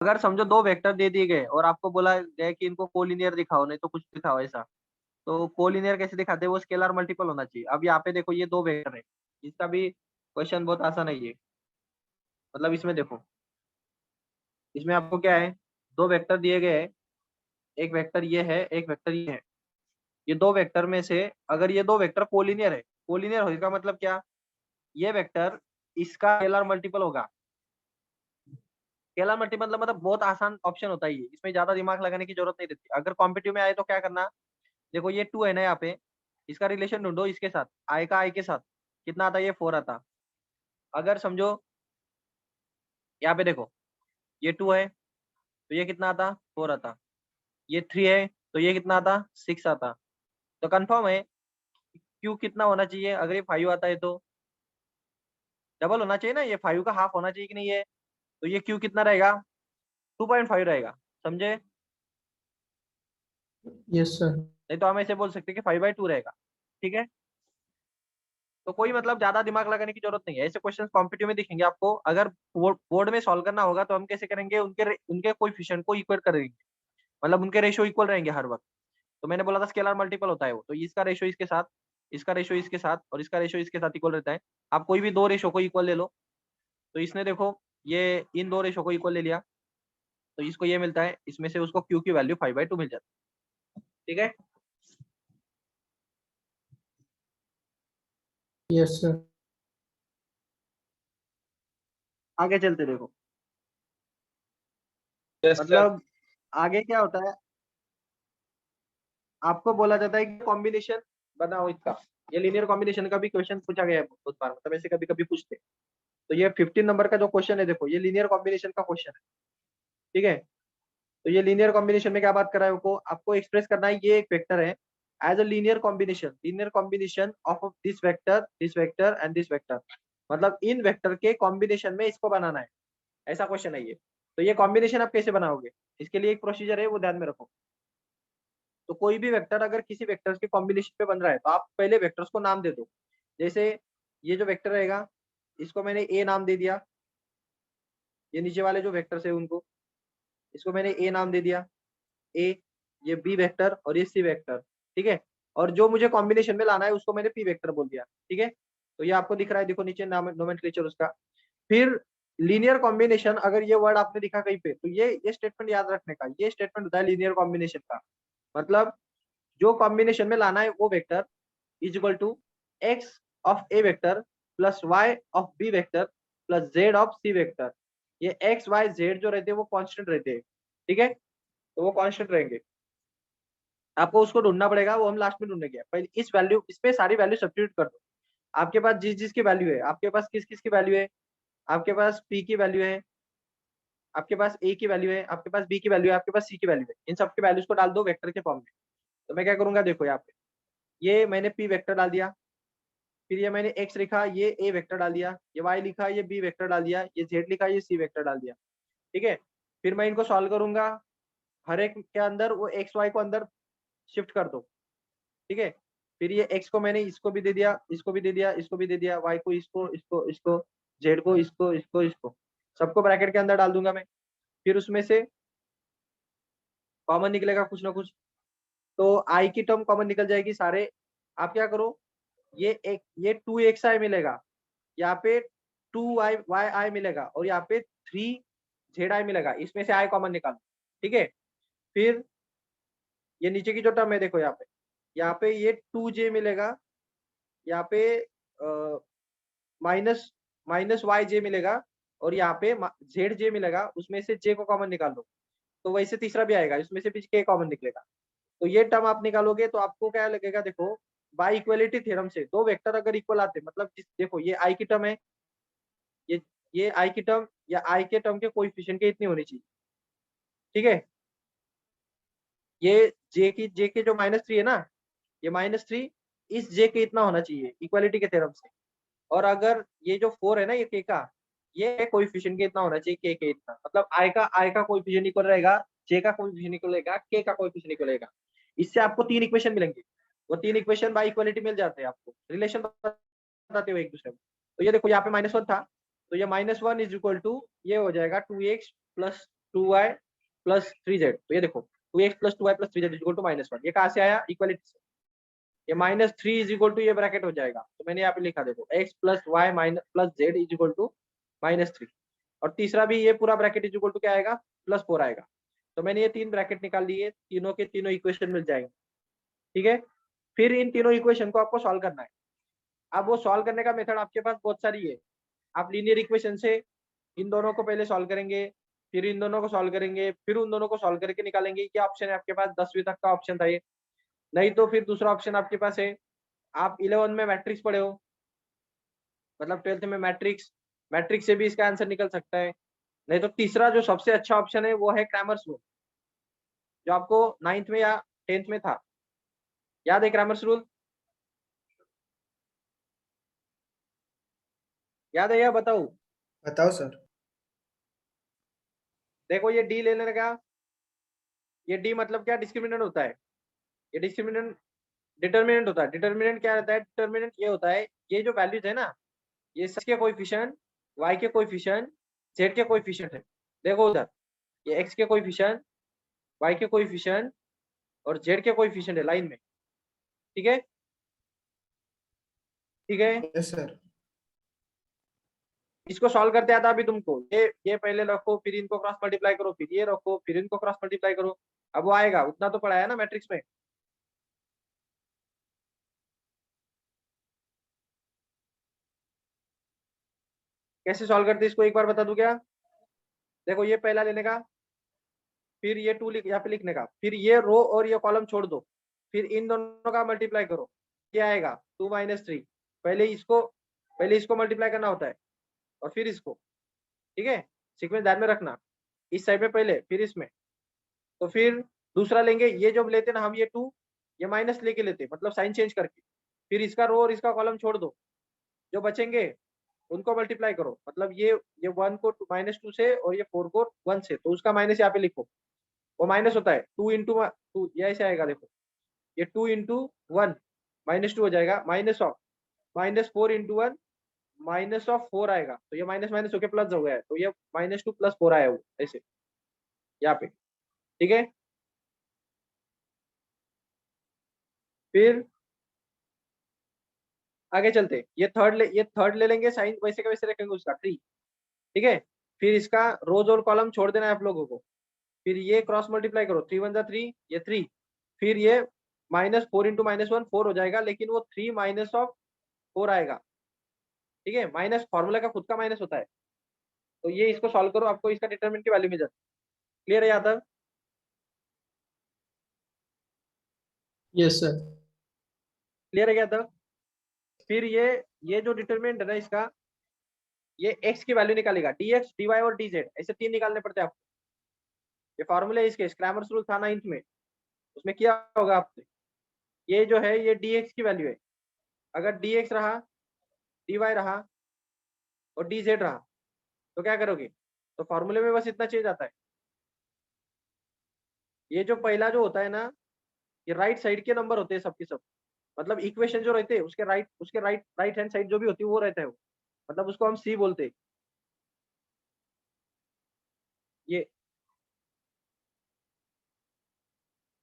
अगर समझो दो वेक्टर दे दिए गए और आपको बोला गया कि इनको कोलिनियर दिखाओ, नहीं तो कुछ दिखाओ ऐसा, तो कोलिनियर कैसे दिखाते हैं? वो स्केलर मल्टीपल होना चाहिए। अब यहाँ पे देखो ये दो वेक्टर है, इसका भी क्वेश्चन बहुत आसान है ये। मतलब इसमें देखो, इसमें आपको क्या है, दो वेक्टर दिए गए हैं, एक वेक्टर ये है, एक वेक्टर ये है। ये दो वेक्टर में से अगर ये दो वेक्टर कोलिनियर है, कोलिनियर हो इसका मतलब क्या, ये वेक्टर इसका स्केलर मल्टीपल होगा। स्केलर मल्टीपल मतलब बहुत आसान ऑप्शन होता है ये, इसमें ज्यादा दिमाग लगाने की जरूरत नहीं रहती। अगर कॉम्पिटिटिव में आए तो क्या करना, देखो ये 2 है ना यहाँ पे, इसका रिलेशन ढूंढो इसके साथ, आई का आई के साथ कितना आता है, ये 4 आता। अगर समझो यहाँ पे देखो, ये 2 है तो ये कितना आता, 4 आता। ये 3 है तो ये कितना आता, 6 आता। तो कंफर्म है क्यू कितना होना चाहिए, अगर ये 5 आता है तो डबल होना चाहिए ना, ये 5 का हाफ होना चाहिए कि नहीं, ये तो ये क्यू कितना रहेगा, 2.5 रहेगा। समझे? Yes sir. नहीं तो हम ऐसे बोल सकते हैं कि 5/2 रहेगा। ठीक है, तो कोई मतलब ज्यादा दिमाग लगाने की जरूरत नहीं है। ऐसे क्वेश्चंस कॉम्पिटिटिव में दिखेंगे आपको। अगर बोर्ड में सॉल्व करना होगा तो हम कैसे करेंगे, उनके उनके कोएफिशिएंट को इक्वल करेंगे, मतलब उनके रेशियो इक्वल रहेंगे हर वक्त। तो मैंने बोला था स्केलर मल्टीपल होता है वो, तो इसका रेशियो इसके साथ, इसका रेशियो इसके साथ और इसका रेशियो इसके साथ इक्वल रहता है। आप कोई भी दो रेशियो को इक्वल ले लो, तो इसने देखो ये इन दो रेशियो को इक्वल ले लिया, तो इसको ये मिलता है, इसमें से उसको क्यू की वैल्यू 5/2 मिल जाती है। ठीक है, यस सर। आगे चलते देखो। Yes sir. मतलब आगे क्या होता है, आपको बोला जाता है कि कॉम्बिनेशन बनाओ इसका। ये लीनियर कॉम्बिनेशन का भी क्वेश्चन पूछा गया है बहुत बार, मतलब ऐसे कभी कभी पूछते हैं। तो ये 15 नंबर का जो क्वेश्चन है, देखो ये लीनियर कॉम्बिनेशन का क्वेश्चन है। ठीक है, तो ये लीनियर कॉम्बिनेशन में क्या बात कर रहा है, आपको एक्सप्रेस करना है, ये एक वेक्टर है as a linear combination of this vector and this vector. मतलब इन वेक्टर के कॉम्बिनेशन में इसको बनाना है, ऐसा क्वेश्चन है ये। तो ये कॉम्बिनेशन आप कैसे बनाओगे, इसके लिए एक प्रोसीजर है, वो ध्यान में रखो। तो कोई भी वेक्टर अगर किसी वेक्टर्स के कॉम्बिनेशन पे बन रहा है, तो आप पहले वेक्टर्स को नाम दे दो। जैसे ये जो वेक्टर रहेगा, इसको मैंने ए नाम दे दिया, ये नीचे वाले जो वेक्टर्स है उनको, इसको मैंने ए नाम दे दिया, ए, ये बी वेक्टर और ये सी वेक्टर। ठीक है, और जो मुझे कॉम्बिनेशन में लाना है उसको मैंने पी वेक्टर बोल दिया। ठीक है, तो ये आपको दिख रहा है, देखो नीचे नोमेनक्लेचर उसका। फिर लीनियर कॉम्बिनेशन, अगर ये वर्ड आपने लिखा कहीं पे, तो ये स्टेटमेंट याद रखने का, ये स्टेटमेंट होता है लीनियर कॉम्बिनेशन का। मतलब जो कॉम्बिनेशन में लाना है वो vector is equal to x of a vector plus y of b vector plus z of c vector. ये एक्स वाई जेड जो रहते हैं वो कांस्टेंट रहते हैं। ठीक है, तो वो कांस्टेंट रहेंगे, आपको उसको ढूंढना पड़ेगा, वो हम लास्ट में ढूंढेंगे। पहले इस वैल्यू, इस पे सारी वैल्यू सब्स्टिट्यूट कर दो। आपके पास जिस जिस की वैल्यू है, आपके पास किस किस की वैल्यू है, आपके पास पी की वैल्यू है, आपके पास ए की वैल्यू है, आपके पास बी की वैल्यू है, आपके पास सी की वैल्यू है। इन सबके वैल्यूज को डाल दो वेक्टर के फॉर्म में। तो मैं क्या करूंगा, देखो यहाँ पे ये मैंने पी वेक्टर डाल दिया, फिर ये मैंने एक्स लिखा, ये ए वेक्टर डाल दिया, ये वाई लिखा, ये बी वेक्टर डाल दिया, ये जेड लिखा, ये सी वेक्टर डाल दिया। ठीक है, फिर मैं इनको सॉल्व करूंगा, हर एक के अंदर वो एक्स वाई को अंदर शिफ्ट कर दो। ठीक है, फिर ये एक्स को मैंने इसको भी दे दिया, इसको भी दे दिया, इसको भी दे दिया, वाई को इसको इसको इसको, जेड को इसको इसको इसको, सबको ब्रैकेट के अंदर डाल दूंगा मैं। फिर उसमें से कॉमन निकलेगा कुछ ना कुछ, तो आई की टर्म कॉमन निकल जाएगी सारे। आप क्या करो, ये 2xi मिलेगा, यहाँ पे 2yi मिलेगा, और यहाँ पे 3zi मिलेगा, इसमें से आई कॉमन निकालो। ठीक है, फिर ये नीचे की जो टर्म है देखो, यहाँ पे ये 2j मिलेगा, यहाँ पे माइनस माइनस वाई जे मिलेगा, और यहाँ पे जेड जे मिलेगा, उसमें से जे को कॉमन निकाल लो, तो वैसे तीसरा भी आएगा, इसमें से भी के कॉमन निकलेगा। तो ये टर्म आप निकालोगे तो आपको क्या लगेगा, देखो बाई इक्वलिटी थ्योरम से दो वेक्टर अगर इक्वल आते, मतलब देखो ये आई की टर्म है, ये ये आई की टर्म या आई के टर्म के कोएफिशिएंट के इतनी होनी चाहिए। ठीक है, ये जे के जो -3 है ना, ये -3 इस जे के इतना होना चाहिए इक्वालिटी के थ्योरम से। और अगर ये जो 4 है ना, ये के का, ये कोएफिशिएंट के इतना होना चाहिए, के इतना, मतलब आई का कोएफिशिएंट इक्वल रहेगा, जे का कोएफिशिएंट इक्वल रहेगा, के का कोएफिशिएंट इक्वल रहेगा। इससे आपको 3 इक्वेशन मिलेंगे, वो 3 इक्वेशन बाय इक्वालिटी मिल जाते हैं आपको, रिलेशन बताते हुए एक दूसरे में। तो ये देखो यहाँ पे -1 था, तो ये -1 इज इक्वल टू ये हो जाएगा 2x प्लस 2y प्लस 3z। तो ये देखो 2x प्लस 2y प्लस 3z इज इक्वल टू -1। ये कहाँ से आया? इक्वालिटी से। ये -3 इज इक्वल टू ये ब्रैकेट हो जाएगा। तो मैंने यहाँ पे लिखा देखो x plus y minus plus z is equal to -3। और तीसरा भी ये पूरा ब्रैकेट इज इक्वल टू क्या आएगा? +4 आएगा। तो मैंने ये 3 ब्रैकेट निकाल लिए, तीनों के तीनों इक्वेशन मिल जाएंगे। ठीक है, फिर इन तीनों इक्वेशन को आपको सॉल्व करना है। अब वो सॉल्व करने का मेथड आपके पास बहुत सारी है। आप लीनियर इक्वेशन से इन दोनों को पहले सॉल्व करेंगे, फिर इन दोनों को सॉल्व करेंगे, फिर उन दोनों को सॉल्व करके निकालेंगे। क्या ऑप्शन है आपके पास? 10वीं तक का ऑप्शन था ये। नहीं तो फिर दूसरा ऑप्शन आपके पास है, आप 11 में मैट्रिक्स पढ़े हो, मतलब 12th में मैट्रिक्स, मैट्रिक्स से भी इसका आंसर निकल सकता है। नहीं तो तीसरा जो सबसे अच्छा ऑप्शन है वो है क्रैमर्स रूल, जो आपको 9th में या 10th में था। याद है क्रैमर्स रूल? याद है या बताऊं? बताओ सर। देखो ये डी लेने का, ये डी मतलब क्या? डिस्क्रिमिनेंट होता है। ये डिस्क्रिमिनेंट डिटर्मिनेंट होता है। डिटर्मिनेंट क्या रहता है? डिटर्मिनेंट ये होता है, ये जो वैल्यूज है ना, ये x के कोएफिशिएंट, y के कोएफिशिएंट, z के कोएफिशिएंट है। देखो उधर, ये x के कोएफिशिएंट, y के कोएफिशिएंट और z के कोएफिशिएंट है लाइन में। ठीक है, ठीक है। Yes sir. इसको सॉल्व करते आता अभी तुमको, ये पहले रखो, फिर इनको क्रॉस मल्टीप्लाई करो, फिर ये रखो, फिर इनको क्रॉस मल्टीप्लाई करो। अब वो आएगा, उतना तो पढ़ा है ना मैट्रिक्स में। कैसे सॉल्व करते इसको एक बार बता दूं क्या? देखो ये पहला लेने का, फिर ये 2 यहाँ पे लिखने का, फिर ये रो और ये कॉलम छोड़ दो, फिर इन दोनों का मल्टीप्लाई करो। क्या आएगा? 2 - 3। पहले इसको मल्टीप्लाई करना होता है और फिर इसको। ठीक है, सीक्वेंस ध्यान में रखना, इस साइड में पहले फिर इसमें। तो फिर दूसरा लेंगे, ये जो लेते ना हम, ये 2 ये माइनस लेके लेते, मतलब साइन चेंज करके। फिर इसका रो और इसका कॉलम छोड़ दो, जो बचेंगे उनको मल्टीप्लाई करो। मतलब ये 1 को -2 से और ये 4 को 1 से, तो उसका माइनस यहाँ पे लिखो। वो माइनस होता है 2 इंटू 2, ये ऐसे आएगा देखो, ये 2 इंटू 1 -2 हो जाएगा, minus of -4 into 1 minus of 4 आएगा। तो ये माइनस माइनस होके प्लस हो गया है, तो ये -2 + 4 आया वो ऐसे यहाँ पे। ठीक है, फिर आगे चलते, ये थर्ड ले लेंगे, साइन वैसे का वैसे रखेंगे उसका 3। ठीक है, फिर इसका रोज और कॉलम छोड़ देना है आप लोगों को। फिर ये क्रॉस मल्टीप्लाई करो, 3 × 1 = 3, ये 3। फिर ये -4 इंटू -1 4 हो जाएगा, लेकिन वो 3 माइनस ऑफ 4 आएगा। ठीक है, माइनस फॉर्मूला का खुद का माइनस होता है। तो ये इसको सॉल्व करो, आपको इसका डिटरमिनेंट की वैल्यू मिल जाती है। क्लियर है यादव? Yes sir. क्लियर है यादव? फिर ये जो डिटरमिनेंट है ना इसका, ये x की वैल्यू निकालेगा, dx dy और dz, ऐसे 3 निकालने पड़ते हैं आपको। ये फॉर्मूले इसके क्रैमर्स रूल था 9th में, उसमें किया होगा आपने। ये जो है ये dx की वैल्यू है। अगर dx रहा, dy रहा और dz रहा, तो क्या करोगे? तो फॉर्मूले में बस इतना चेंज आता है। ये जो पहला जो होता है ना, ये राइट साइड के नंबर होते हैं सबके सब। मतलब इक्वेशन जो रहते हैं उसके राइट हैंड साइड जो भी होती है वो रहता है वो, मतलब उसको हम सी बोलते हैं। ये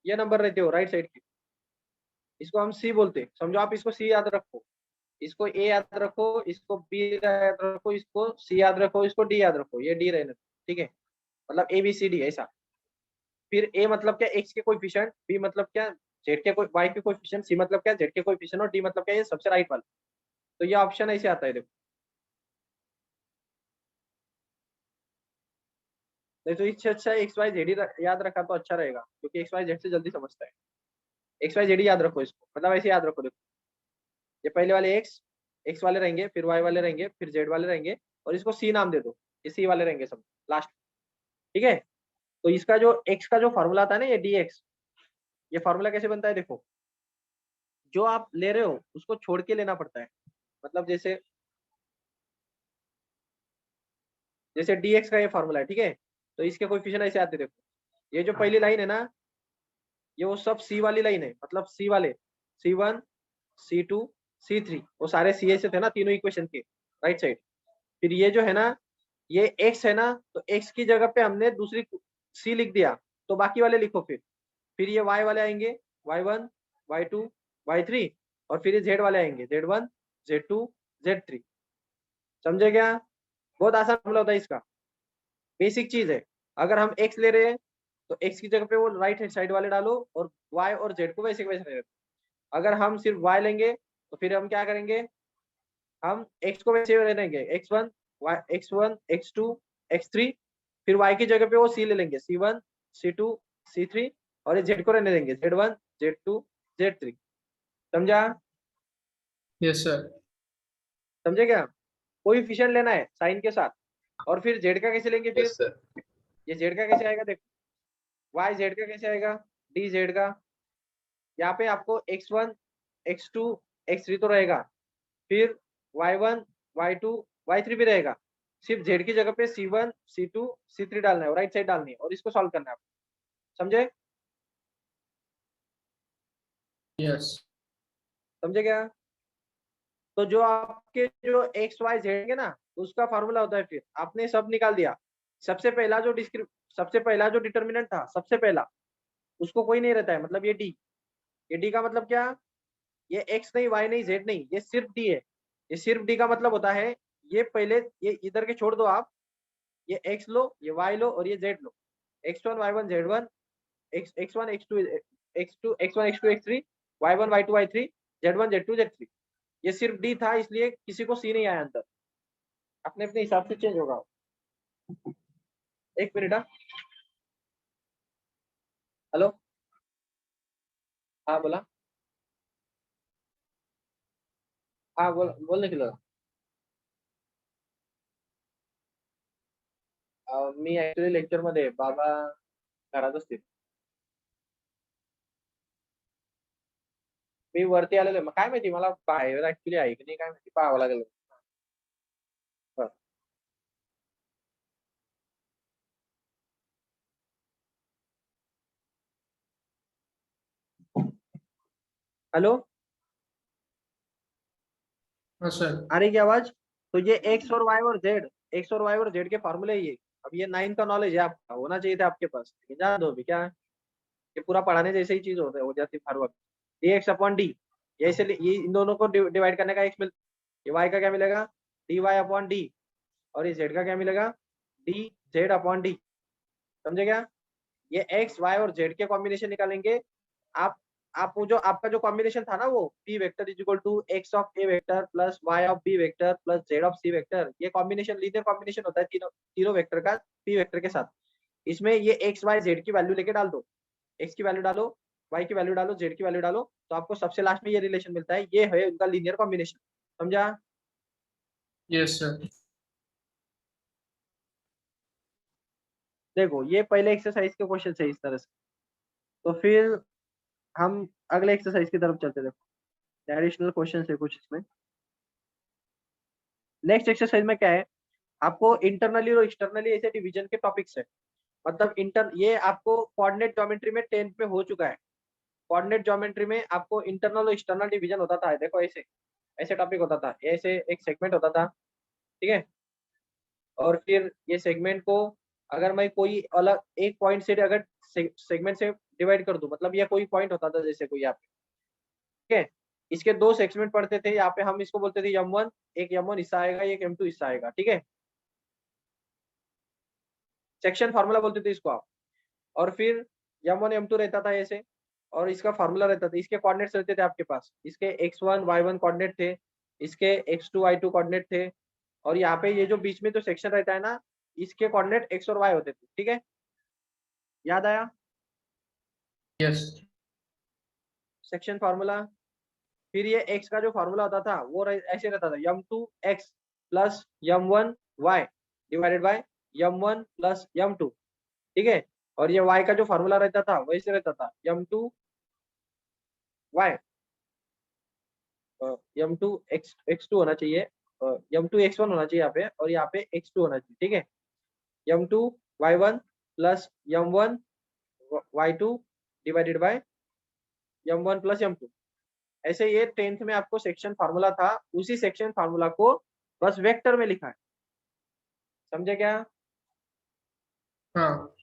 ये नंबर रहते हो राइट साइड के, इसको हम सी बोलते हैं। समझो, आप इसको सी याद रखो, इसको ए याद रखो, इसको बी याद रखो, इसको सी याद रखो, इसको डी याद रखो, ये डी रहने दो। ठीक है, मतलब ए बी सी डी ऐसा। फिर ए मतलब क्या? एक्स के कोएफिशिएंट, बी मतलब क्या? जेड के वाई के कोएफिशिएंट, सी मतलब क्या? जेड के कोएफिशिएंट, और डी मतलब क्या? ये सबसे राइट वाला। तो ये ऑप्शन ऐसे आता है देखो। नहीं तो इससे अच्छा एक्स वाई जेड ही याद रखा तो अच्छा रहेगा, क्योंकि एक्स वाई जेड से जल्दी समझता है। एक्स वाई जेड ही याद रखो इसको, मतलब ऐसे याद रखो देखो। ये पहले वाले एक्स वाले रहेंगे, फिर वाई वाले रहेंगे, फिर जेड वाले रहेंगे, और इसको सी नाम दे दो, ये सी वाले रहेंगे सब लास्ट। ठीक है, तो इसका जो एक्स का जो फॉर्मूला था ना, ये डी एक्स, ये फॉर्मूला कैसे बनता है देखो। जो आप ले रहे हो उसको छोड़ के लेना पड़ता है। मतलब जैसे जैसे dx का ये फॉर्मूला है। ठीक है, तो इसके कोएफिशिएंट ऐसे आते देखो। ये जो पहली लाइन है ना, ये वो सब सी वाली लाइन है, मतलब सी वाले C1 C2 C3 वो सारे सी से थे ना तीनों इक्वेशन के राइट साइड। फिर ये जो है ना, ये x है ना, तो x की जगह पे हमने दूसरी c लिख दिया, तो बाकी वाले लिखो फिर ये y वाले आएंगे, y1 y2 y3, और फिर ये z वाले आएंगे, z1 z2 z3। समझे क्या? बहुत आसान फॉर्मूला होता है इसका, बेसिक चीज है। अगर हम x ले रहे हैं तो x की जगह पे वो राइट हैंड साइड वाले डालो, और y और z को वैसे के वैसे ले रहे हो। अगर हम सिर्फ y लेंगे तो फिर हम क्या करेंगे, हम x को वैसे ले लेंगे, x1 x1 x2 x3, फिर y की जगह पे वो c ले लेंगे, c1 c2 c3, और ये z को रहने देंगे, z1 z2 z3। समझा? Yes, sir. समझे क्या? कोएफिशिएंट लेना है साइन के साथ, और फिर z का कैसे लेंगे फिर? Yes, sir. ये z का कैसे आएगा देखो, y z का कैसे आएगा, d z का। यहाँ पे आपको x1 x2 x3 तो रहेगा, फिर y1 y2 y3 भी रहेगा, सिर्फ z की जगह पे c1 c2 c3 डालना है, राइट साइड डालनी है, और इसको सॉल्व करना है आपको। समझे? Yes. समझे क्या? तो जो आपके जो एक्स वाई जेड है ना, उसका फॉर्मूला होता है, फिर आपने सब निकाल दिया। सबसे पहला जो डिटर्मिनेंट था, सबसे पहला, उसको कोई नहीं रहता है, मतलब ये डी। ये डी का मतलब क्या? ये एक्स नहीं, वाई नहीं, जेड नहीं, ये सिर्फ डी है। ये सिर्फ डी का मतलब होता है, ये पहले ये इधर के छोड़ दो आप, ये एक्स लो, ये वाई लो, और ये जेड लो। x1 y1 z1, x1 x2 x2 x1 x2 x3, y1 y2 y3, z1 z2 z3। ये सिर्फ डी था, इसलिए किसी को सी नहीं आया अंदर, अपने अपने हिसाब से चेंज होगा। एक मिनट। हाँ, हेलो। हाँ बोला। हाँ बोलने के लिए। मी ऍक्च्युली लेक्चर मध्ये आहे. बाबा घरात असतील. मी वरती आलेलो आहे. मग काय माहिती, मला बाहेर ऍक्च्युली आहे की नाही काय माहिती, पाहावं लागेल. बरं. हेलो, हाँ सर. आ रही क्या आवाज? तो ये एक्स और वाई और जेड के फॉर्मूले ये। अब ये 9 का नॉलेज है आपका, होना चाहिए था आपके पास, लेकिन जान दो अभी, क्या है, ये पूरा पढ़ाने जैसे ही चीज हो जाती है हर वक्त। ये एक्स अपॉन डी, ये इसलिए ये इन दोनों को डिवाइड करने का एक्स मिल, ये वाई का क्या मिलेगा, डी वाई अपॉन डी, और ये जेड का क्या मिलेगा, डी जेड अपॉन डी। समझे क्या? ये एक्स वाई और जेड के कॉम्बिनेशन निकालेंगे। आप आप वो जो आपका जो कॉम्बिनेशन था ना, वो p vector is equal to x of a vector plus y of b vector plus z of c vector, ये कॉम्बिनेशन लीनियर कॉम्बिनेशन होता है तीनों तीनों वेक्टर का पी वेक्टर के साथ। इसमें ये एक्स वाई जेड की वैल्यू लेके डाल दो, एक्स की वैल्यू डालो, वाई की वैल्यू डालो, जेड की वैल्यू डालो, तो आपको सबसे लास्ट में ये रिलेशन मिलता है, ये है उनका लीनियर कॉम्बिनेशन। समझा? Yes, sir. देखो ये पहले एक्सरसाइज के क्वेश्चन है इस तरह से, तो फिर हम अगले एक्सरसाइज की तरफ चलते। देखो एडिशनल क्वेश्चन है कुछ इसमें। नेक्स्ट एक्सरसाइज में क्या है, आपको इंटरनली और एक्सटर्नली ऐसे डिवीजन के टॉपिक्स है। मतलब ये आपको कोऑर्डिनेट ज्योमेट्री में 10th में हो चुका है। कोऑर्डिनेट ज्योमेट्री में आपको इंटरनल और एक्सटर्नल डिवीजन होता था, देखो ऐसे ऐसे टॉपिक होता था, ऐसे एक सेगमेंट होता था, ठीक है। और फिर ये सेगमेंट को अगर मैं कोई अलग एक पॉइंट से अगर सेगमेंट से डिवाइड कर दूं, मतलब ये कोई पॉइंट होता था जैसे कोई यहाँ पे, ठीक है। इसके दो सेगमेंट पढ़ते थे, यहाँ पे हम इसको बोलते थे M1, एक M1 हिस्सा आएगा, एक M2 हिस्सा आएगा, ठीक है। सेक्शन फार्मूला बोलते थे इसको आप। और फिर M1 M2 रहता था ऐसे, और इसका फार्मूला रहता था, इसके कोऑर्डिनेट्स रहते थे आपके पास, इसके x1 y1 कोऑर्डिनेट थे, इसके x2 y2 कोऑर्डिनेट थे, और यहाँ पे ये जो बीच में जो सेक्शन रहता है ना, इसके कोऑर्डिनेट x और y होते थे, ठीक है। याद आया? Yes. Section formula. फिर ये x का जो फार्मूला होता था वो ऐसे रहता था, m2x plus m1y divided by m1 plus m2, ठीक है। और ये y का जो फार्मूला रहता था वैसे रहता था m2y m2 x2 होना चाहिए, m2 x1 होना चाहिए यहाँ पे, और यहाँ पे x2 होना चाहिए, ठीक है। m2 y1 plus m1 y2 divided by m1 plus m2। ऐसे ये 10th में आपको सेक्शन फार्मूला था, उसी सेक्शन फार्मूला को बस वेक्टर में लिखा है। समझे क्या? हाँ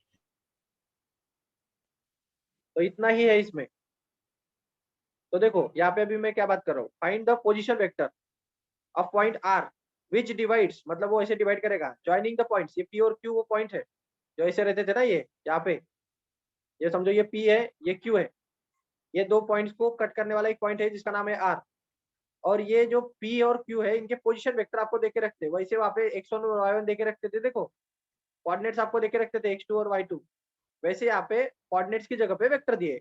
तो इतना ही है इसमें। तो देखो यहाँ पे अभी मैं क्या बात कर रहा हूँ, find the position vector of point r which divides, मतलब वो ऐसे डिवाइड करेगा ज्वाइनिंग द पॉइंट्स। ये पी और क्यू वो पॉइंट है जो ऐसे रहते थे ना, ये यहाँ पे, ये समझो ये पी है, ये क्यू है, ये दो पॉइंट्स को कट करने वाला एक पॉइंट है जिसका नाम है आर। और ये जो पी और क्यू है इनके पोजीशन वेक्टर आपको देके रखते हैं, वैसे वहाँ पे x1 और y1 देके रखते थे, देखो कोऑर्डिनेट्स आपको देके रखते थे x2 और y2, वैसे यहाँ पे कोऑर्डिनेट्स की जगह पे वेक्टर दिए।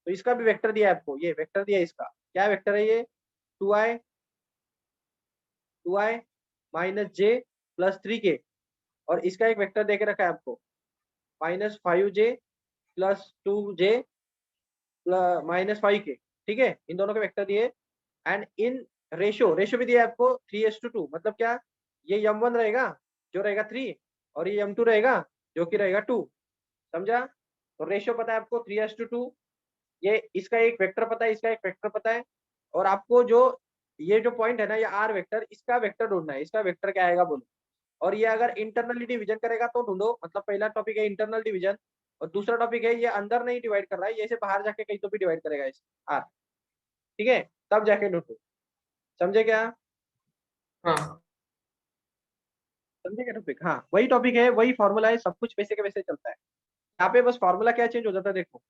तो इसका भी वेक्टर दिया है आपको, ये वेक्टर दिया है इसका, क्या वेक्टर है ये, 2i माइनस जे प्लस 3k, और इसका एक वेक्टर देके रखा है आपको -5j plus 2j minus 5k। ठीक है, इन दोनों के वेक्टर दिए। एंड इन रेशियो, रेशियो भी दिया है आपको 3:2, मतलब क्या, ये m1 रहेगा जो रहेगा 3, और ये m2 रहेगा जो कि रहेगा 2। समझा? तो रेशियो पता है आपको 3:2, ये इसका एक वेक्टर पता है, इसका एक वेक्टर पता है, और आपको जो ये जो पॉइंट है ना, ये आर वेक्टर, इसका वेक्टर ढूंढना है, इसका वेक्टर क्या आएगा बोलो। और ये अगर इंटरनली डिवीजन करेगा तो ढूंढो, मतलब पहला टॉपिक है इंटरनल डिवीजन, और दूसरा टॉपिक है ये अंदर नहीं डिवाइड कर रहा है, ये ऐसे बाहर जाके कहीं तो भी डिवाइड करेगा इसे आर। ठीक है, तब जाके ढूंढो। समझे क्या? हाँ समझे क्या टॉपिक? हाँ वही टॉपिक है, वही फॉर्मूला है, सब कुछ वैसे के वैसे चलता है। यहाँ पे बस फॉर्मूला क्या चेंज हो जाता है देखो,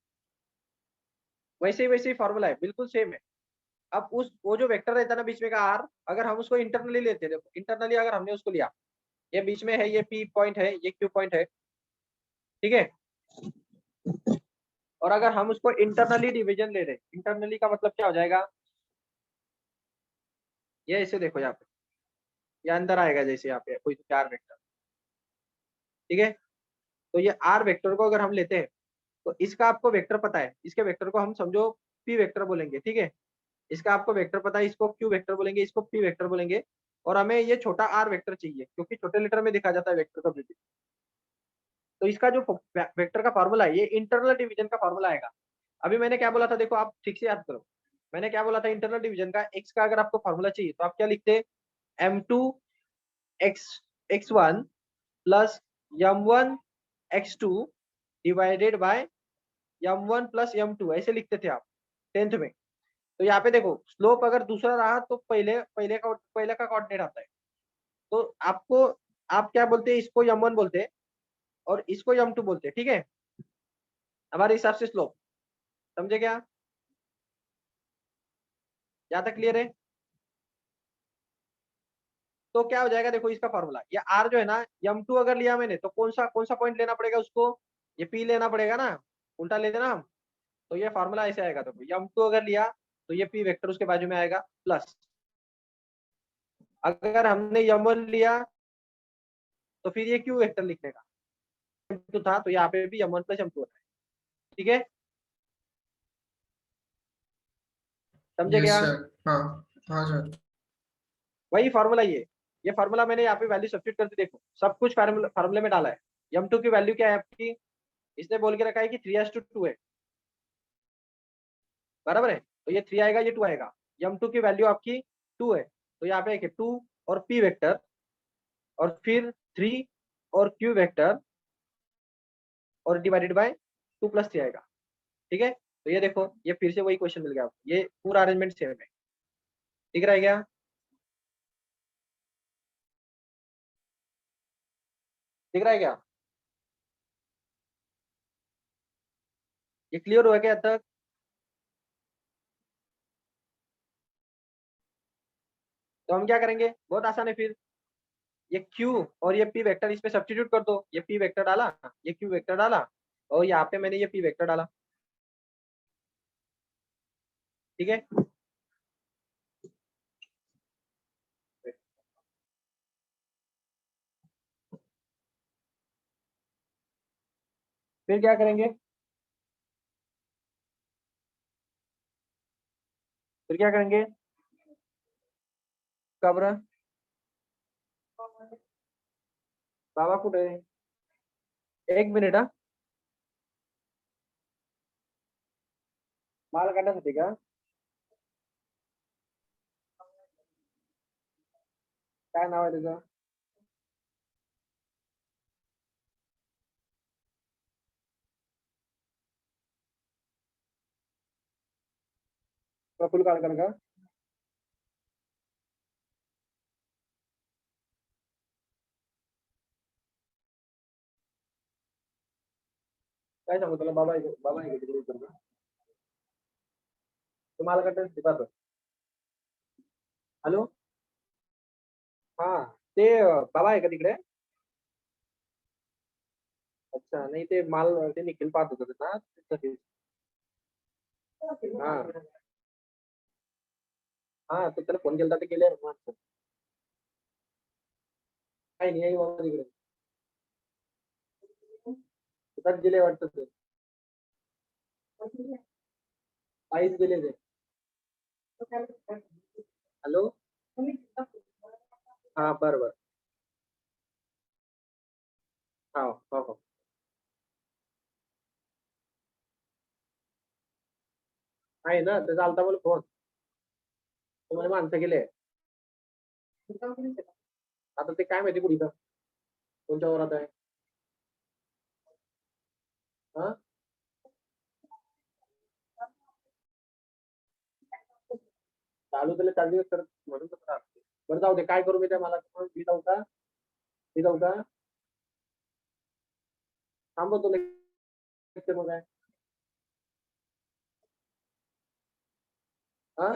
वैसे ही फॉर्मूला है, बिल्कुल सेम है। अब उस वो जो वेक्टर रहता है ना बीच में का आर, अगर हम उसको इंटरनली लेते हैं, देखो इंटरनली अगर हमने उसको लिया, ये बीच में है, ये पी पॉइंट है, ये क्यू पॉइंट है, ठीक है, और अगर हम उसको इंटरनली डिवीजन ले रहे, इंटरनली का मतलब क्या हो जाएगा, ये ऐसे देखो यहाँ पे, ये अंदर आएगा जैसे यहाँ पे कोई चार वेक्टर, ठीक है। तो ये आर वेक्टर को अगर हम लेते हैं, तो इसका आपको वेक्टर पता है, इसके वेक्टर को हम समझो पी वेक्टर बोलेंगे, ठीक है। इसका आपको वेक्टर पता है, इसको क्यू वेक्टर बोलेंगे, इसको पी वेक्टर बोलेंगे, और हमें ये छोटा आर वेक्टर चाहिए क्योंकि छोटे लेटर में दिखा जाता है वेक्टर का प्रीफिक्स। तो इसका जो वेक्टर का फॉर्मूला है, ये इंटरनल डिवीजन का फॉर्मूला आएगा। अभी मैंने क्या बोला था देखो, आप ठीक से याद करो, मैंने क्या बोला था, इंटरनल डिवीजन का एक्स का अगर आपको फॉर्मूला चाहिए तो आप क्या लिखते, m2 x1 plus m1 x2 divided by m1 plus m2, ऐसे लिखते थे आप 10th में। तो यहाँ पे देखो स्लोप अगर दूसरा रहा तो पहले का कोऑर्डिनेट आता है। तो आपको, आप क्या बोलते हैं, इसको m1 बोलते हैं और इसको m2 बोलते हैं, ठीक है, हमारे हिसाब से स्लोप। समझे क्या? यहाँ तक क्लियर है? तो क्या हो जाएगा देखो इसका फॉर्मूला, ये आर जो है ना, m2 अगर लिया मैंने तो कौन सा पॉइंट लेना पड़ेगा उसको, ये पी लेना पड़ेगा ना, उल्टा ले देना हम। तो ये फॉर्मूला ऐसे आएगा, देखो m2 अगर लिया तो ये पी वेक्टर उसके बाजू में आएगा प्लस, अगर हमने m1 लिया तो फिर ये क्यू वेक्टर लिखने का, m2 था तो यहाँ पे भी m1 प्लस m2 होता है, ठीक है। समझे यस क्या? सर। हाँ हाँ सर। वही फॉर्मूला ये फॉर्मूला मैंने यहाँ पे वैल्यू सब्स्टिट्यूट करके देखो, सब कुछ फार्मूले में डाला है। m2 की वैल्यू क्या है आपकी, इसने बोल के रखा है कि 3:2 है, बराबर है, तो ये 3 आएगा, ये 2 आएगा। m2 की वैल्यू आपकी 2 है, तो यहाँ पे एक 2 और p वेक्टर, और फिर 3 और q वेक्टर, और डिवाइडेड बाय 2 + 3 आएगा, ठीक है। तो ये देखो, ये फिर से वही क्वेश्चन मिल गया आपको, ये पूरा अरेंजमेंट सेम है, ठीक रह गया? ठीक रहा है क्या? ये क्लियर हुआ क्या अब तक? तो हम क्या करेंगे, बहुत आसान है फिर, ये q और ये p वेक्टर इस पे सब्स्टिट्यूट कर दो, ये p वेक्टर डाला, ये q वेक्टर डाला, और यहाँ पे मैंने ये p वेक्टर डाला, ठीक है। फिर क्या करेंगे, फिर क्या करेंगे, कब्र, बाबा कुठे आहे? एक मिनिट हा, माल काढण्यासाठी का? काय नाव आहे तुझं? फुल काढ का काय सांगू तुला बाबा आहे का तिकडे इकडे? तुम्हाला कडे शिकवतो. हॅलो हा ते बाबा आहे का तिकडे? अच्छा नाही ते माल ते निखिल पाहत होत ना त्यासाठी. हा हा तर त्याला फोन केला तर गेले माणसं. काही नाही बाबा तिकडे शेतात गेले वाटतं ते. आईच गेले ते. हॅलो हा बरं हा हो हो आहे ना त्याचा आलता मला फोन. तुम्हाला माणसं गेले आता ते काय माहिती कुठे कोणत्या वरात आहे. हा चालू त्याला 4 दिवस करत म्हणून तसं राहते. बरं जाऊ दे काय करू मी त्या मला मी जाऊ का मी जाऊ का थांबवतो लेक्चर मग काय हा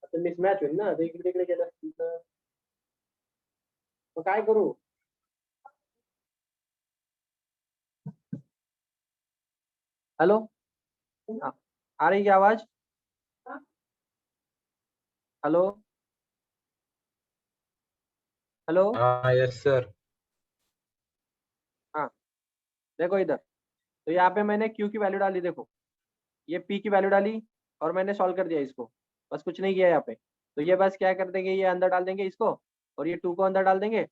आता मिसमॅच होईल ना ते इकडे तिकडे गेलं असतील तर मग काय करू. हेलो हाँ, आ रही क्या आवाज? हेलो हेलो हाँ यस सर. हाँ देखो इधर तो यहाँ पे मैंने Q की वैल्यू डाली देखो ये P की वैल्यू डाली और मैंने सॉल्व कर दिया इसको बस कुछ नहीं किया यहाँ पे तो ये बस क्या कर देंगे ये अंदर डाल देंगे इसको और ये 2 को अंदर डाल देंगे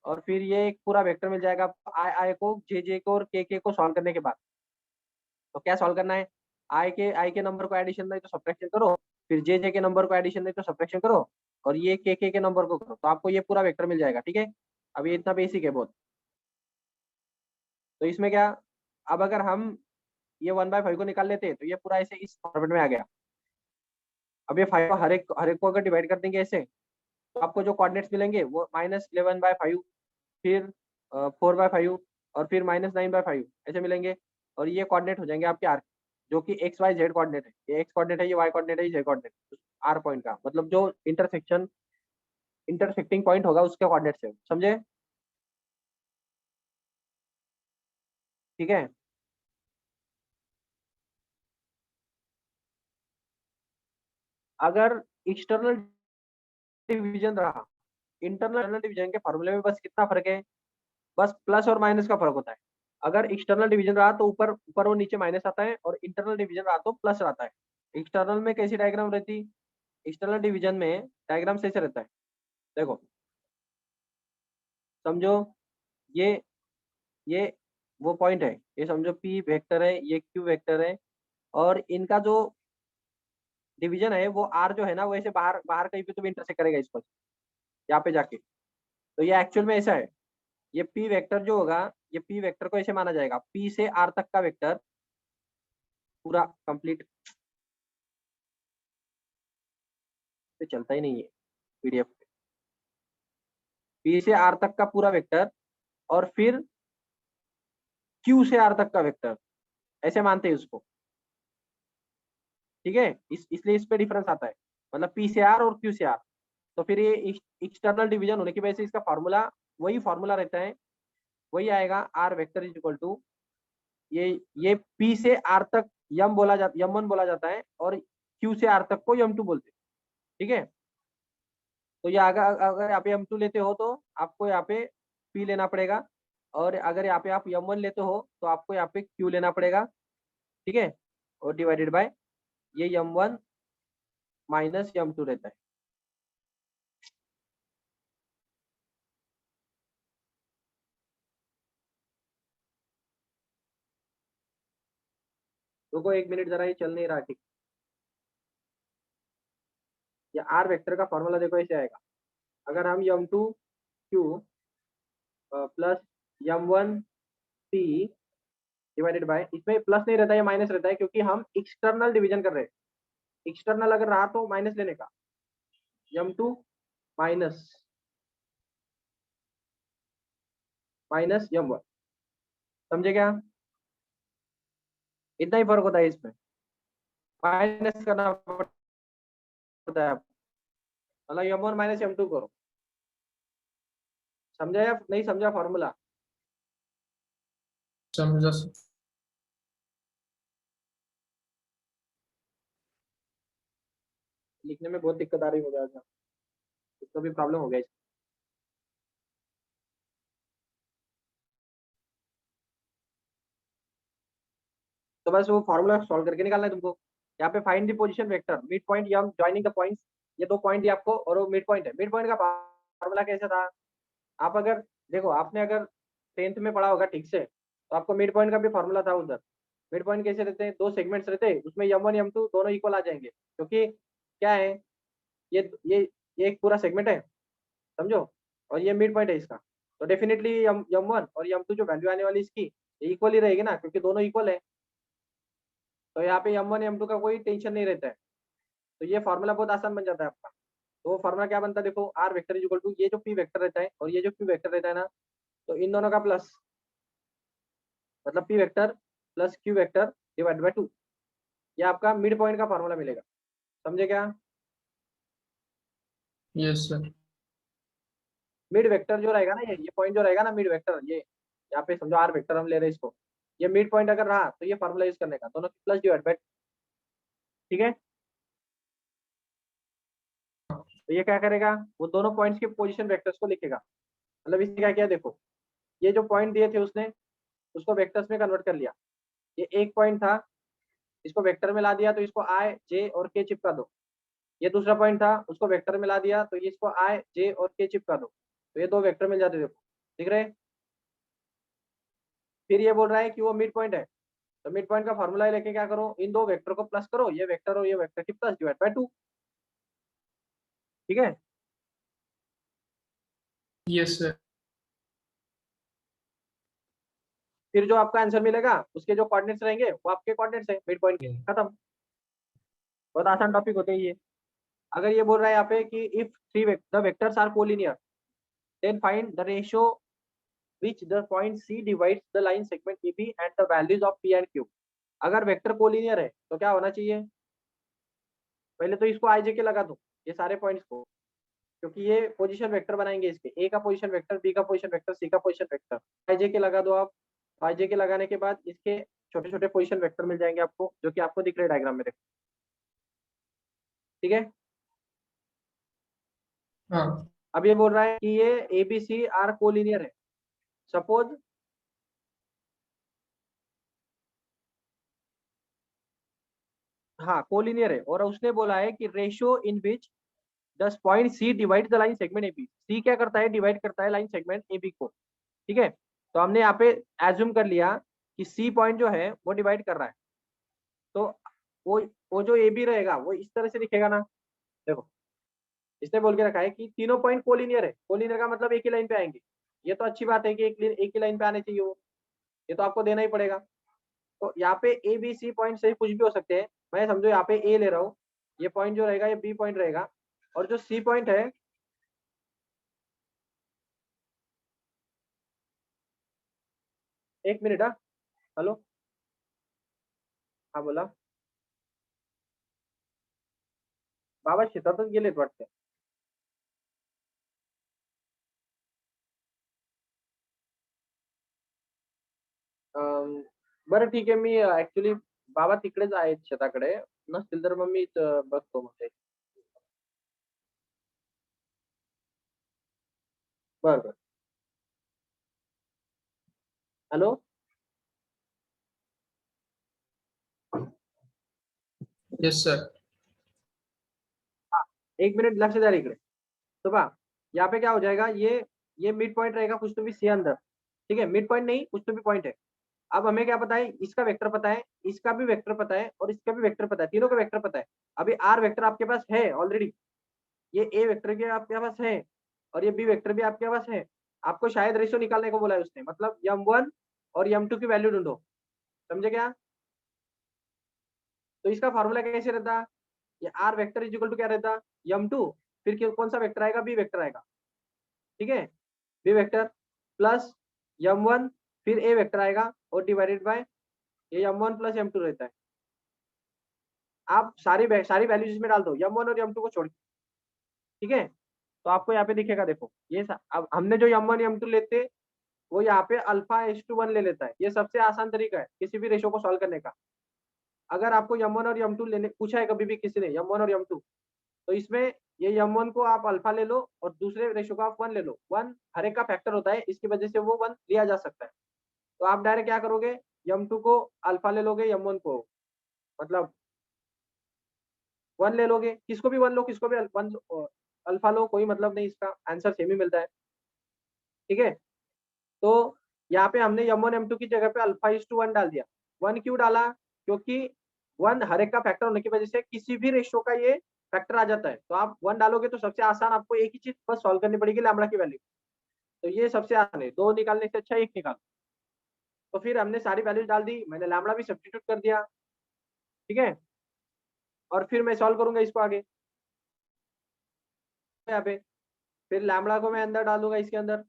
और फिर ये एक पूरा वेक्टर मिल जाएगा आपको आई को जे को और के को सॉल्व करने के बाद. तो क्या सॉल्व करना है आई के नंबर को एडिशन नहीं तो सब्ट्रैक्शन करो फिर जे के नंबर को एडिशन नहीं तो सब्ट्रैक्शन करो और ये के नंबर को करो तो आपको ये पूरा वेक्टर मिल जाएगा. ठीक है अब ये इतना बेसिक है बहुत. तो इसमें क्या अब अगर हम ये 1/5 को निकाल लेते तो ये पूरा ऐसे इस फॉर्मेट में आ गया. अब ये 5 हर एक को अगर डिवाइड कर देंगे ऐसे तो आपको जो कोऑर्डिनेट्स मिलेंगे वो -11/5 फिर 4/5 और फिर -9/5 ऐसे मिलेंगे और ये कोऑर्डिनेट हो जाएंगे आपके आर जो कि एक्स वाई जेड कोऑर्डिनेट है. ये एक्स कोऑर्डिनेट है ये वाई कोऑर्डिनेट है ये जेड कोऑर्डिनेट आर पॉइंट का मतलब जो इंटरसेक्टिंग पॉइंट होगा उसके कोऑर्डिनेट से समझे. ठीक है अगर एक्सटर्नल डिवीजन रहा इंटरनल डिवीजन के फॉर्मूले में बस कितना फर्क है बस प्लस और माइनस का फर्क होता है. अगर एक्सटर्नल डिवीजन रहा तो ऊपर ऊपर और नीचे माइनस आता है और इंटरनल डिवीजन रहा तो प्लस आता है. एक्सटर्नल में कैसी डायग्राम रहती एक्सटर्नल डिवीजन में डायग्राम ऐसे रहता है देखो समझो ये ये वो पॉइंट है ये समझो P वेक्टर है ये Q वेक्टर है और इनका जो डिवीजन है वो R जो है ना वो ऐसे बाहर बाहर कहीं पे तो भी इंटरसेक्ट करेगा इसको यहाँ पे जाके. तो ये एक्चुअल में ऐसा है ये P वेक्टर जो होगा ये P वेक्टर को ऐसे माना जाएगा P से R तक का वेक्टर पूरा कंप्लीट पे चलता ही नहीं है पीडीएफ पे. P से R तक का पूरा वेक्टर और फिर Q से R तक का वेक्टर ऐसे मानते हैं उसको. ठीक है इसलिए इस पे डिफरेंस आता है मतलब P से R और Q से R. तो फिर ये एक्सटर्नल डिवीजन होने की वजह से इसका फॉर्मूला वही फॉर्मूला रहता है वही आएगा r vector is equal to ये P से R तक M1 बोला जाता है और Q से R तक को M2 बोलते हैं. ठीक है तो ये अगर यहाँ पे M2 लेते हो तो आपको यहाँ पे P लेना पड़ेगा और अगर यहाँ पे आप M1 लेते हो तो आपको यहाँ पे Q लेना पड़ेगा. ठीक है और डिवाइडेड बाय ये M1 माइनस M2 रहता है. रुको 1 मिनट जरा ये चल नहीं रहा. ठीक ये आर वेक्टर का फॉर्मूला देखो ऐसे आएगा अगर हम M2 Q plus M1 P divided by, इसमें प्लस नहीं रहता है, माइनस रहता है, क्योंकि हम एक्सटर्नल डिवीजन कर रहे हैं। एक्सटर्नल अगर रहा तो माइनस लेने का, m2 माइनस m1, समझे क्या? इतना ही फर्क होता है इसमें, माइनस करना पड़ता है, मतलब m1 माइनस m2 करो। समझा या नहीं समझा फॉर्मूला? समझा सर। लिखने में बहुत दिक्कत आ रही हो जाएगा, इसको भी प्रॉब्लम हो गया। तो बस वो फॉर्मूला सॉल्व करके निकालना है तुमको। यहाँ पे find the position vector mid point या जॉइनिंग द पॉइंट्स, ये 2 पॉइंट दिए आपको और वो मिड पॉइंट है। मिड पॉइंट का फॉर्मूला कैसा था? आप अगर देखो, आपने अगर 10th में पढ़ा होगा ठीक से, तो आपको मिड पॉइंट का भी फॉर्मूला था उधर। मिड पॉइंट कैसे रहते हैं? 2 सेगमेंट्स रहते हैं, उसमें m1 m2 दोनों इक्वल आ जाएंगे, क्योंकि क्या है, ये एक पूरा सेगमेंट है, समझो, और ये मिड पॉइंट है इसका। तो डेफिनेटली m1 और m2 जो वैल्यू आने वाली इसकी इक्वल ही रहेगी ना, क्योंकि दोनों इक्वल है। तो यहाँ पे m1 m2 का कोई टेंशन नहीं रहता है। तो ये फॉर्मूला बहुत आसान बन जाता है आपका। तो वो फॉर्मूला क्या बनता है देखो, r vector is equal to, ये जो पी वेक्टर रहता है और ये जो क्यू वेक्टर रहता है ना, तो इन दोनों का प्लस, मतलब P vector plus Q vector divide by 2, ये आपका मिड पॉइंट का फॉर्मूला मिलेगा। समझे क्या? Yes sir. मिड वेक्टर जो रहेगा ना, ये पॉइंट जो रहेगा ना मिड वेक्टर, ये यहाँ पे समझो आर वेक्टर हम ले रहे हैं इसको, ये मिड पॉइंट अगर रहा तो ये फॉर्मूला यूज करने का, दोनों प्लस डिवाइड बाय, ठीक है। तो ये क्या करेगा, वो दोनों पॉइंट्स के पोजीशन वेक्टर्स को लिखेगा। मतलब इसने क्या किया देखो, ये जो पॉइंट दिए थे उसने उसको वेक्टर्स में कन्वर्ट कर लिया। ये एक पॉइंट था, इसको वेक्टर में ला दिया, तो इसको आई जे और के चिपका दो। ये दूसरा पॉइंट था, उसको वेक्टर में ला दिया, तो ये इसको आई जे और के चिपका दो, तो ये 2 वेक्टर मिल जाते, देखो दिख रहे। फिर ये बोल रहा है कि वो मिड पॉइंट है, तो मिड पॉइंट का फॉर्मूला लेके क्या करो, इन 2 वेक्टर को प्लस करो, ये वेक्टर और ये वेक्टर की प्लस डिवाइड बाय 2, ठीक है। Yes sir. फिर जो आपका आंसर मिलेगा उसके जो कोऑर्डिनेट्स रहेंगे वो आपके कोऑर्डिनेट्स है मिड पॉइंट के, खत्म। बहुत आसान टॉपिक होते हैं ये। अगर ये बोल रहा है यहाँ पे कि if three the vectors are collinear, then find the ratio which the point C divides the line segment AB and the values of P and Q। अगर वेक्टर कोलिनियर है तो क्या होना चाहिए, पहले तो इसको आई जे के लगा दो, ये सारे पॉइंट्स को, क्योंकि ये पोजीशन वेक्टर बनाएंगे इसके, ए का पोजीशन वेक्टर, बी का पोजीशन वेक्टर, सी का पोजीशन वेक्टर, आई जे के लगा दो आप। आई जे के लगाने के बाद इसके छोटे छोटे पोजीशन वेक्टर मिल जाएंगे आपको, जो कि आपको दिख रहे डायग्राम में, देखो ठीक है। हाँ। अब ये बोल रहा है कि ये A B C are collinear है, सपोज हाँ कोलिनियर है, और उसने बोला है कि ratio in which does point C divide the line segment AB, C क्या करता है, डिवाइड करता है लाइन सेगमेंट एबी को, ठीक है। तो हमने यहाँ पे एज्यूम कर लिया कि सी पॉइंट जो है वो डिवाइड कर रहा है, तो वो वो जो ए बी रहेगा वो इस तरह से दिखेगा ना, देखो इसने बोल के रखा है कि तीनों पॉइंट कोलिनियर है, कोलिनियर का मतलब एक ही लाइन पे आएंगे। ये तो अच्छी बात है कि एक ही लाइन पे आने चाहिए वो, ये तो आपको देना ही पड़ेगा। तो यहाँ पे ए बी सी पॉइंट से कुछ भी हो सकते हैं, मैं समझो यहाँ पे ए ले रहा हूँ, ये पॉइंट जो रहेगा ये बी पॉइंट रहेगा, और जो सी पॉइंट है, एक मिनट, हाँ हेलो, हाँ बोला, बाबा शेतातच गेलेत वाटतं। बरं ठीक आहे, मी ऍक्च्युली बाबा तिकडेच आहेत शेताकडे, नसतील तर मग मी बघतो म्हणजे, बरं बरं, हॅलो, यस सर। हाँ, एक मिनिट लक्ष द्या रे इकडे। तो पहा यहाँ पे क्या हो जाएगा, ये मिड पॉइंट रहेगा कुछ तो भी सी अंदर, ठीक है, मिड पॉइंट नहीं कुछ तो भी पॉइंट है। अब हमें क्या पता है, इसका वेक्टर पता है, इसका भी वेक्टर पता है, और इसका भी वेक्टर पता है, तीनों का वेक्टर पता है। अभी आर वेक्टर आपके पास है ऑलरेडी, ये ए वेक्टर भी आपके पास है, और ये बी वेक्टर भी आपके पास है। आपको शायद रेशियो निकालने को बोला है उसने, मतलब m1 और m2 की वैल्यू ढूंढो, समझे क्या? तो इसका फॉर्मूला कैसे रहता? ये r vector is equal to क्या रहता? m2, फिर कौन सा वेक्टर आएगा? बी वेक्टर आएगा, ठीक है, बी वेक्टर प्लस m1, फिर ए वेक्टर आएगा और डिवाइडेड बाय ये m1 प्लस m2 रहता है। आप सारी वैल्यूज इसमें डाल दो m1 और m2 को छोड़ के, ठीक है। तो आपको यहाँ पे दिखेगा, देखो ये अब हमने जो m1 m2 लेते वो यहाँ पे अल्फा h2 1 ले लेता है। ये सबसे आसान तरीका है किसी भी रेशो को सॉल्व करने का। अगर आपको m1 और m2 लेने पूछा है कभी भी किसी ने m1 और m2, तो इसमें ये m1 को आप अल्फा ले लो और दूसरे रेशो को आप 1 ले लो। 1 हर एक का फैक्टर होता है, इसकी वजह से वो 1 लिया जा सकता है। तो आप डायरेक्ट क्या करोगे, m2 को अल्फा ले लोगे, m1 को मतलब 1 ले लोगे। किसको भी 1 लो, किसको भी 1 अल्फा लो, कोई मतलब नहीं, इसका आंसर सेम ही मिलता है, ठीक है। तो यहाँ पे हमने m1 m2 की जगह पे अल्फा इज टू 1 डाल दिया। 1 क्यों डाला? क्योंकि 1 हर एक का फैक्टर होने की वजह से किसी भी रेशियो का ये फैक्टर आ जाता है। तो आप 1 डालोगे तो सबसे आसान आपको एक ही चीज बस सॉल्व करनी पड़ेगी, लैम्बडा की वैल्यू। तो ये सबसे आसान है, 2 निकालने से अच्छा 1 निकालो। तो फिर हमने सारी वैल्यूज डाल दी, मैंने लैम्बडा भी सब्स्टिट्यूट कर दिया, ठीक है। और फिर मैं सॉल्व करूंगा इसको आगे यहाँ पे। फिर लैम्बडा को मैं अंदर डालूंगा इसके अंदर,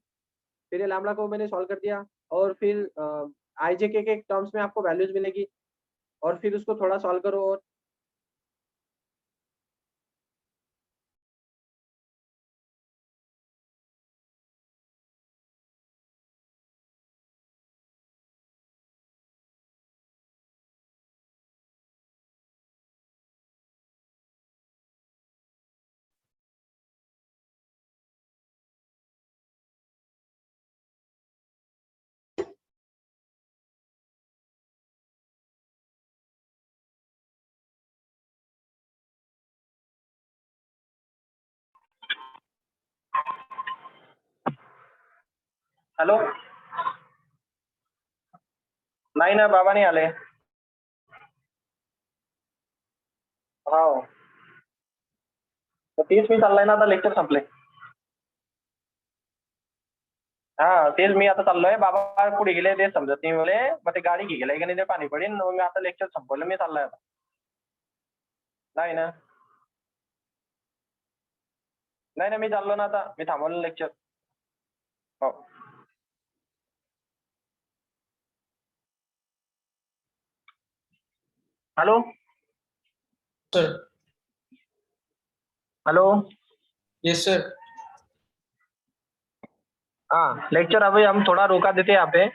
फिर ये लैम्बडा को मैंने सॉल्व कर दिया। और फिर आईजे के टर्म्स में आपको वैल्यूज मिलेगी और फिर उसको थोड़ा सॉल्व करो। और हॅलो, नाही ना बाबा नाही आले. हो, तर तेच मी चाललाय ना, आता लेक्चर संपले. हा तेच मी आता चाललोय, बाबा कुठे गेले तेच समजत नाही मले. मग ते गाडी घे गेलाय का नाही ते पाणी पडेल. मग मी आता लेक्चर संपवलं, मी चाललोय आता. नाही ना, नाही ना, मी चाललो ना आता, मी थांबवलं लेक्चर. हो. Hello sir. Hello, yes sir. हाँ लेक्चर अभी हम थोड़ा रोका देते हैं यहाँ पे,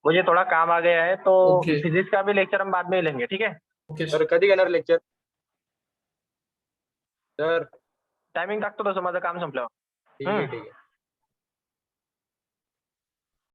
मुझे थोड़ा काम आ गया है. तो ओके फिजिक्स का भी लेक्चर हम बाद में ही लेंगे, ठीक है. ओके तर कधी घेणार लेक्चर? तर टायमिंग टाकतो तसं, माझं काम संपल्यावर. ठीक आहे ठीक आहे.